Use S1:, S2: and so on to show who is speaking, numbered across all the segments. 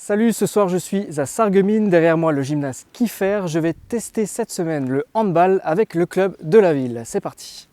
S1: Salut, ce soir je suis à Sarreguemines, derrière moi le gymnase Kiefer. Je vais tester cette semaine le handball avec le club de la ville. C'est parti.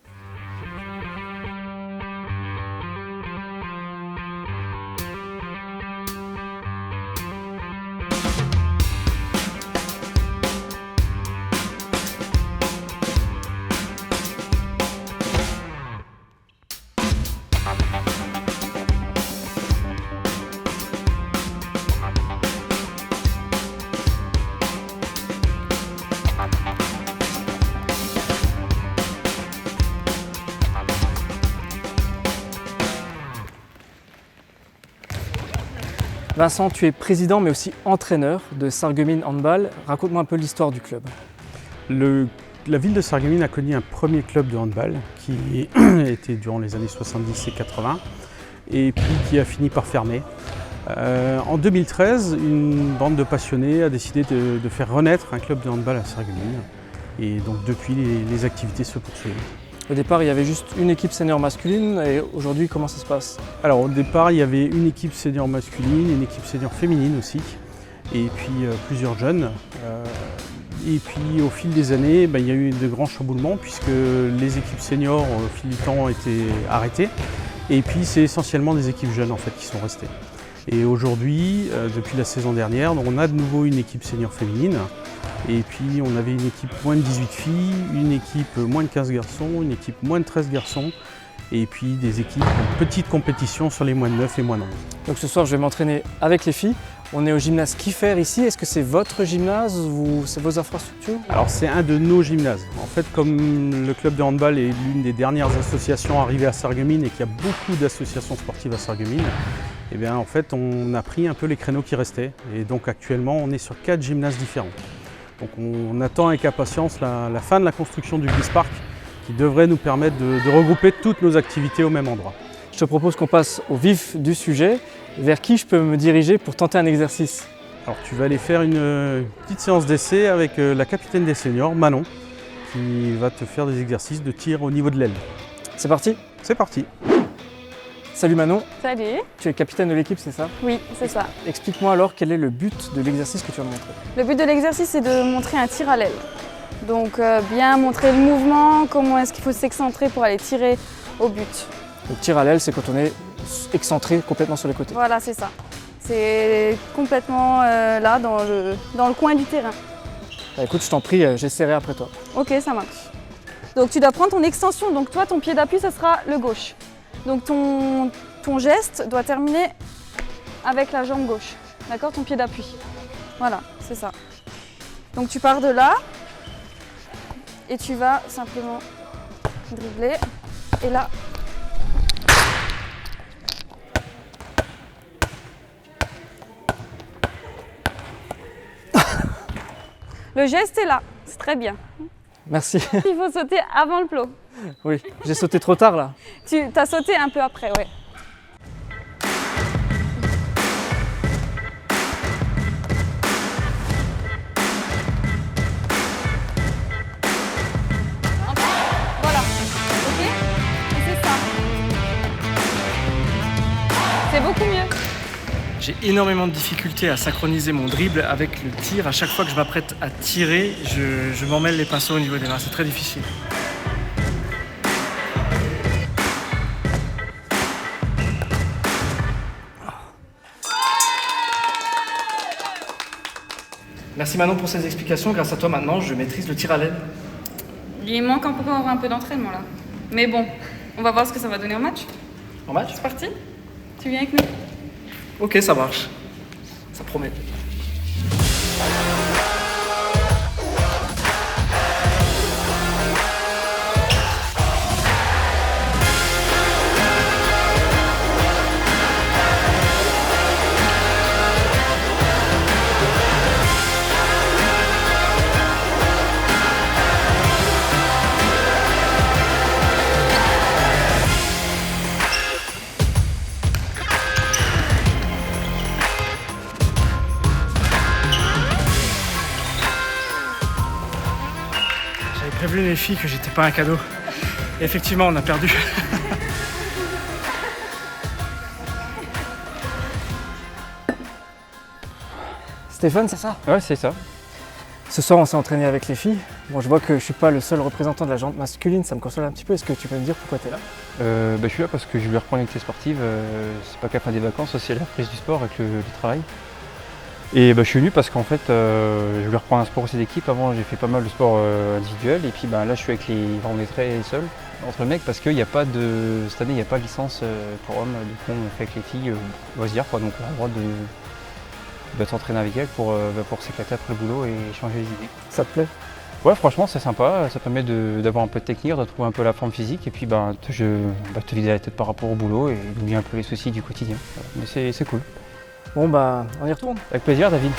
S1: Vincent, tu es président mais aussi entraîneur de Sarreguemines Handball. Raconte-moi un peu l'histoire du club.
S2: La ville de Sarreguemines a connu un premier club de handball qui était durant les années 70 et 80 et puis qui a fini par fermer. En 2013, une bande de passionnés a décidé de faire renaître un club de handball à Sarreguemines et donc depuis les activités se poursuivent.
S1: Au départ, il y avait juste une équipe senior masculine et aujourd'hui, comment ça se passe?
S2: Alors au départ, il y avait une équipe senior masculine, une équipe senior féminine aussi, et puis plusieurs jeunes. Et puis au fil des années, il y a eu de grands chamboulements puisque les équipes seniors au fil du temps ont été arrêtées. Et puis c'est essentiellement des équipes jeunes en fait qui sont restées. Et aujourd'hui, depuis la saison dernière, on a de nouveau une équipe senior féminine. Et puis on avait une équipe moins de 18 filles, une équipe moins de 15 garçons, une équipe moins de 13 garçons. Et puis des équipes en petite compétition sur les moins de 9 et moins de 11.
S1: Donc ce soir, je vais m'entraîner avec les filles. On est au gymnase Kiefer ici. Est-ce que c'est votre gymnase ou c'est vos infrastructures?
S2: Alors c'est un de nos gymnases. En fait, comme le club de handball est l'une des dernières associations arrivées à Sarreguemines et qu'il y a beaucoup d'associations sportives à Sarreguemines, eh bien en fait on a pris un peu les créneaux qui restaient. Et donc actuellement on est sur 4 gymnases différents. Donc on attend avec impatience la fin de la construction du BizPark qui devrait nous permettre de regrouper toutes nos activités au même endroit.
S1: Je te propose qu'on passe au vif du sujet. Vers qui je peux me diriger pour tenter un exercice?
S2: Alors tu vas aller faire une petite séance d'essai avec la capitaine des seniors, Manon, qui va te faire des exercices de tir au niveau de l'aile.
S1: C'est parti?
S2: C'est parti.
S1: Salut Manon.
S3: Salut.
S1: Tu es capitaine de l'équipe, c'est ça?
S3: Oui, c'est ça.
S1: Explique-moi alors quel est le but de l'exercice que tu vas me montrer.
S3: Le but de l'exercice, c'est de montrer un tir à l'aile. Donc bien montrer le mouvement, comment est-ce qu'il faut s'excentrer pour aller tirer au but.
S1: Le tir à l'aile, c'est quand on est excentré complètement sur les côtés.
S3: Voilà, c'est ça. C'est complètement là, dans le coin du terrain.
S1: Bah, écoute, je t'en prie, j'essaierai après toi.
S3: Ok, ça marche. Donc tu dois prendre ton extension. Donc toi, ton pied d'appui, ça sera le gauche. Donc ton geste doit terminer avec la jambe gauche. D'accord? Ton pied d'appui. Voilà, c'est ça. Donc tu pars de là et tu vas simplement dribbler. Et là, le geste est là, c'est très bien.
S1: Merci.
S3: Il faut sauter avant le plot.
S1: Oui, j'ai sauté trop tard là.
S3: Tu as sauté un peu après, ouais. Voilà, ok? Et c'est ça. C'est beaucoup mieux.
S1: J'ai énormément de difficultés à synchroniser mon dribble avec le tir. À chaque fois que je m'apprête à tirer, je m'emmêle les pinceaux au niveau des mains. C'est très difficile. Merci Manon pour ces explications. Grâce à toi maintenant, je maîtrise le tir à l'aile.
S3: Il manque encore un peu d'entraînement là. Mais bon, on va voir ce que ça va donner au match.
S1: En match?
S3: C'est parti? Tu viens avec nous?
S1: Ok, ça marche. Ça promet. Prévenu les filles que j'étais pas un cadeau. Et effectivement, on a perdu. Stéphane, c'est ça?
S4: Ouais, c'est ça.
S1: Ce soir, on s'est entraîné avec les filles. Bon, je vois que je suis pas le seul représentant de la jante masculine, ça me console un petit peu. Est-ce que tu peux me dire pourquoi tu es là?
S4: Je suis là parce que je voulais reprendre une activité sportive. C'est pas qu'à la fin des vacances, aussi à la reprise du sport avec le travail. Et je suis venu parce qu'en fait, je voulais reprendre un sport aussi d'équipe. Avant, j'ai fait pas mal de sport individuel. Et puis là, je suis avec les. On est très seuls entre mecs parce qu'il n'y a pas de. Cette année, il n'y a pas de licence pour hommes. Du coup, on fait avec les filles loisirs, quoi. Donc, on a le droit de s'entraîner avec elles pour s'éclater après le boulot et changer les idées.
S1: Ça te plaît?
S4: Ouais, franchement, c'est sympa. Ça permet d'avoir un peu de technique, de retrouver un peu la forme physique et puis te vider la tête par rapport au boulot et d'oublier un peu les soucis du quotidien. Mais c'est cool.
S1: Bon bah, on y retourne.
S4: Avec plaisir, David.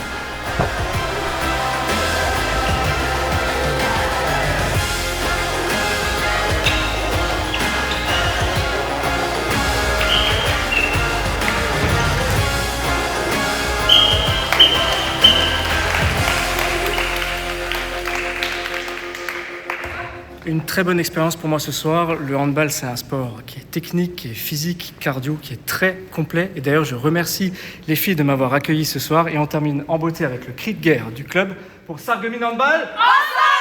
S1: Une très bonne expérience pour moi ce soir. Le handball, c'est un sport qui est technique, qui est physique, cardio, qui est très complet. Et d'ailleurs, je remercie les filles de m'avoir accueilli ce soir. Et on termine en beauté avec le cri de guerre du club pour Sarreguemines Handball. Ensemble!